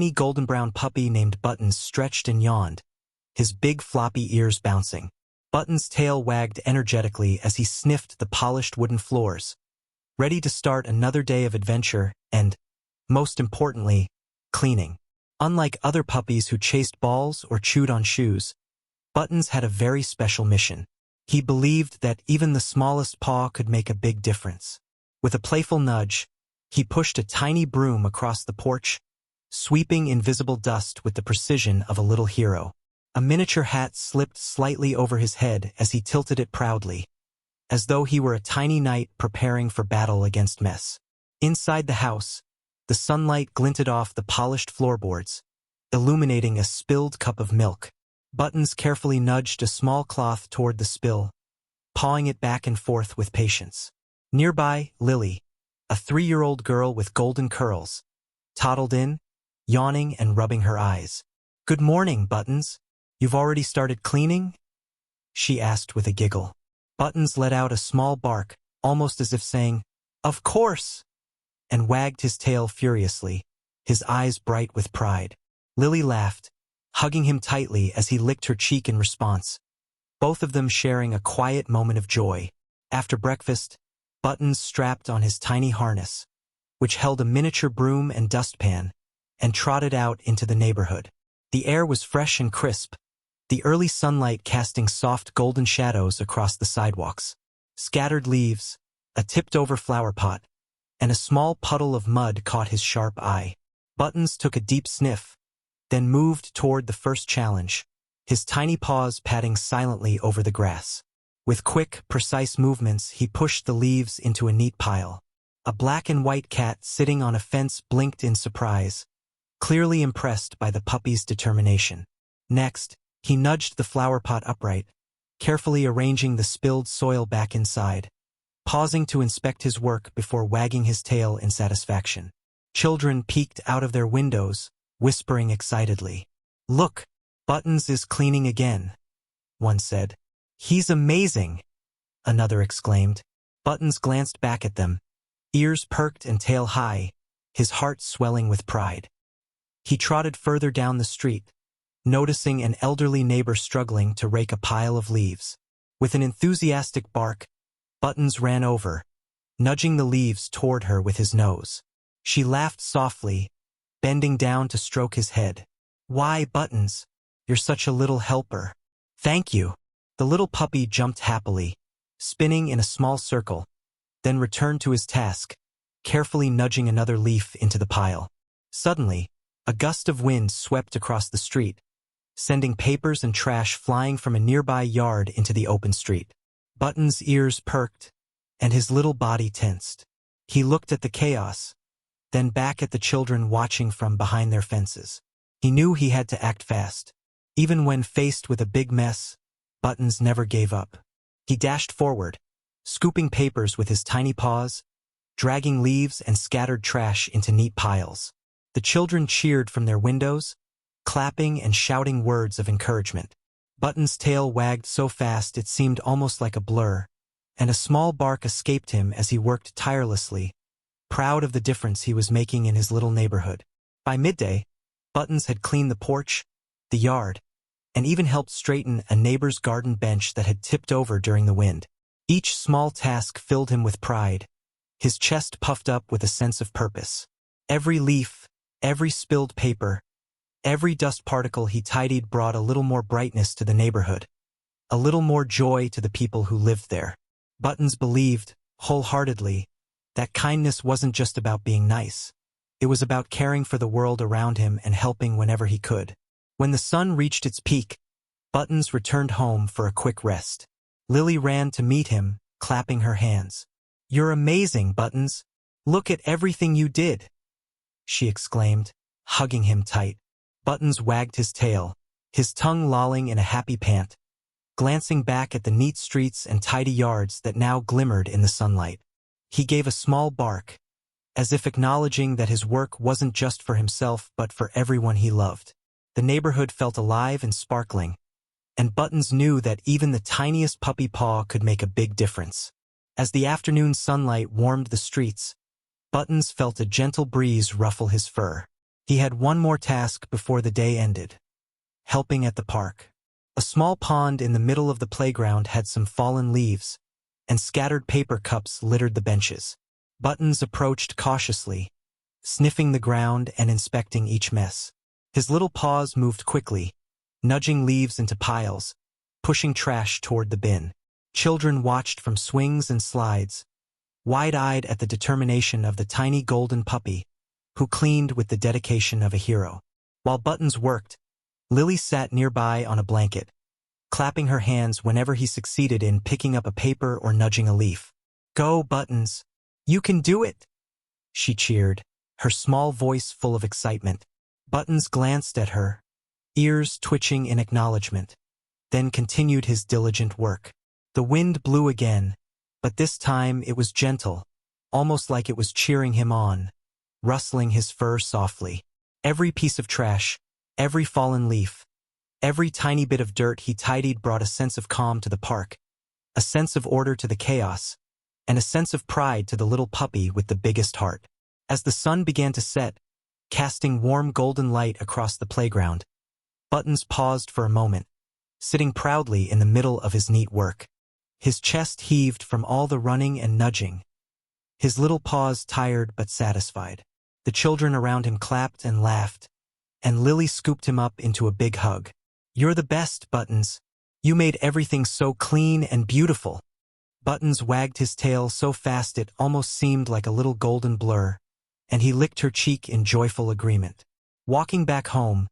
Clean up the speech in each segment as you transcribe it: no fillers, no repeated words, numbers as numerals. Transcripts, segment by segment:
tiny golden-brown puppy named Buttons stretched and yawned, his big floppy ears bouncing. Buttons' tail wagged energetically as he sniffed the polished wooden floors, ready to start another day of adventure and, most importantly, cleaning. Unlike other puppies who chased balls or chewed on shoes, Buttons had a very special mission. He believed that even the smallest paw could make a big difference. With a playful nudge, he pushed a tiny broom across the porch, sweeping invisible dust with the precision of a little hero. A miniature hat slipped slightly over his head as he tilted it proudly, as though he were a tiny knight preparing for battle against mess. Inside the house, the sunlight glinted off the polished floorboards, illuminating a spilled cup of milk. Buttons carefully nudged a small cloth toward the spill, pawing it back and forth with patience. Nearby, Lily, a 3-year-old girl with golden curls, toddled in, yawning and rubbing her eyes. "Good morning, Buttons. You've already started cleaning?" she asked with a giggle. Buttons let out a small bark, almost as if saying, "Of course," and wagged his tail furiously, his eyes bright with pride. Lily laughed, hugging him tightly as he licked her cheek in response, both of them sharing a quiet moment of joy. After breakfast, Buttons strapped on his tiny harness, which held a miniature broom and dustpan, and trotted out into the neighborhood. The air was fresh and crisp, the early sunlight casting soft golden shadows across the sidewalks. Scattered leaves, a tipped-over flower pot, and a small puddle of mud caught his sharp eye. Buttons took a deep sniff, then moved toward the first challenge, his tiny paws patting silently over the grass. With quick, precise movements, he pushed the leaves into a neat pile. A black and white cat sitting on a fence blinked in surprise, clearly impressed by the puppy's determination. Next, he nudged the flower pot upright, carefully arranging the spilled soil back inside, pausing to inspect his work before wagging his tail in satisfaction. Children peeked out of their windows, whispering excitedly. "Look, Buttons is cleaning again," one said. "He's amazing," another exclaimed. Buttons glanced back at them, ears perked and tail high, his heart swelling with pride. He trotted further down the street, noticing an elderly neighbor struggling to rake a pile of leaves. With an enthusiastic bark, Buttons ran over, nudging the leaves toward her with his nose. She laughed softly, bending down to stroke his head. "Why, Buttons, you're such a little helper." "Thank you." The little puppy jumped happily, spinning in a small circle, then returned to his task, carefully nudging another leaf into the pile. Suddenly, a gust of wind swept across the street, sending papers and trash flying from a nearby yard into the open street. Buttons' ears perked, and his little body tensed. He looked at the chaos, then back at the children watching from behind their fences. He knew he had to act fast. Even when faced with a big mess, Buttons never gave up. He dashed forward, scooping papers with his tiny paws, dragging leaves and scattered trash into neat piles. The children cheered from their windows, clapping and shouting words of encouragement. Buttons' tail wagged so fast it seemed almost like a blur, and a small bark escaped him as he worked tirelessly, proud of the difference he was making in his little neighborhood. By midday, Buttons had cleaned the porch, the yard, and even helped straighten a neighbor's garden bench that had tipped over during the wind. Each small task filled him with pride, his chest puffed up with a sense of purpose. Every leaf, every spilled paper, every dust particle he tidied brought a little more brightness to the neighborhood, a little more joy to the people who lived there. Buttons believed, wholeheartedly, that kindness wasn't just about being nice. It was about caring for the world around him and helping whenever he could. When the sun reached its peak, Buttons returned home for a quick rest. Lily ran to meet him, clapping her hands. "You're amazing, Buttons. Look at everything you did," she exclaimed, hugging him tight. Buttons wagged his tail, his tongue lolling in a happy pant, glancing back at the neat streets and tidy yards that now glimmered in the sunlight. He gave a small bark, as if acknowledging that his work wasn't just for himself but for everyone he loved. The neighborhood felt alive and sparkling, and Buttons knew that even the tiniest puppy paw could make a big difference. As the afternoon sunlight warmed the streets, Buttons felt a gentle breeze ruffle his fur. He had one more task before the day ended. Helping at the park. A small pond in the middle of the playground had some fallen leaves, and scattered paper cups littered the benches. Buttons approached cautiously, sniffing the ground and inspecting each mess. His little paws moved quickly, nudging leaves into piles, pushing trash toward the bin. Children watched from swings and slides, wide-eyed at the determination of the tiny golden puppy, who cleaned with the dedication of a hero. While Buttons worked, Lily sat nearby on a blanket, clapping her hands whenever he succeeded in picking up a paper or nudging a leaf. "Go, Buttons! You can do it!" she cheered, her small voice full of excitement. Buttons glanced at her, ears twitching in acknowledgement, then continued his diligent work. The wind blew again, but this time it was gentle, almost like it was cheering him on, rustling his fur softly. Every piece of trash, every fallen leaf, every tiny bit of dirt he tidied brought a sense of calm to the park, a sense of order to the chaos, and a sense of pride to the little puppy with the biggest heart. As the sun began to set, casting warm golden light across the playground, Buttons paused for a moment, sitting proudly in the middle of his neat work. His chest heaved from all the running and nudging, his little paws tired but satisfied. The children around him clapped and laughed, and Lily scooped him up into a big hug. "You're the best, Buttons. You made everything so clean and beautiful." Buttons wagged his tail so fast it almost seemed like a little golden blur, and he licked her cheek in joyful agreement. Walking back home,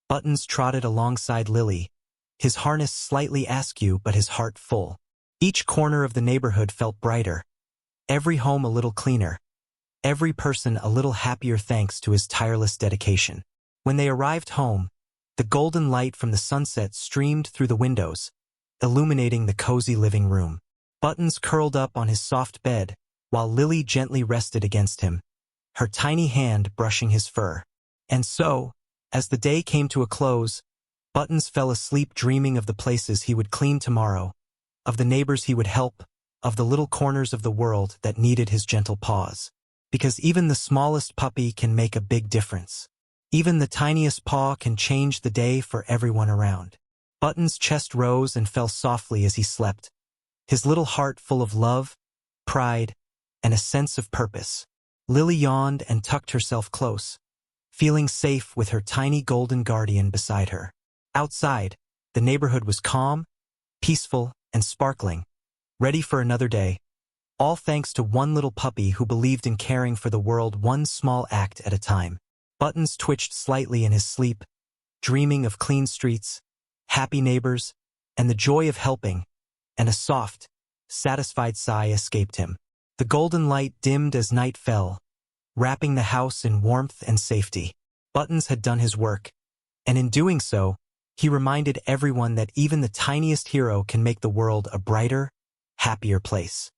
Buttons trotted alongside Lily, his harness slightly askew but his heart full. Each corner of the neighborhood felt brighter, every home a little cleaner, every person a little happier thanks to his tireless dedication. When they arrived home, the golden light from the sunset streamed through the windows, illuminating the cozy living room. Buttons curled up on his soft bed, while Lily gently rested against him, her tiny hand brushing his fur. And so, as the day came to a close, Buttons fell asleep dreaming of the places he would clean tomorrow, of the neighbors he would help, of the little corners of the world that needed his gentle paws. Because even the smallest puppy can make a big difference. Even the tiniest paw can change the day for everyone around. Buttons' chest rose and fell softly as he slept, his little heart full of love, pride, and a sense of purpose. Lily yawned and tucked herself close, feeling safe with her tiny golden guardian beside her. Outside, the neighborhood was calm, peaceful, and sparkling, ready for another day, all thanks to one little puppy who believed in caring for the world one small act at a time. Buttons twitched slightly in his sleep, dreaming of clean streets, happy neighbors, and the joy of helping, and a soft, satisfied sigh escaped him. The golden light dimmed as night fell, wrapping the house in warmth and safety. Buttons had done his work, and in doing so, he reminded everyone that even the tiniest hero can make the world a brighter, happier place.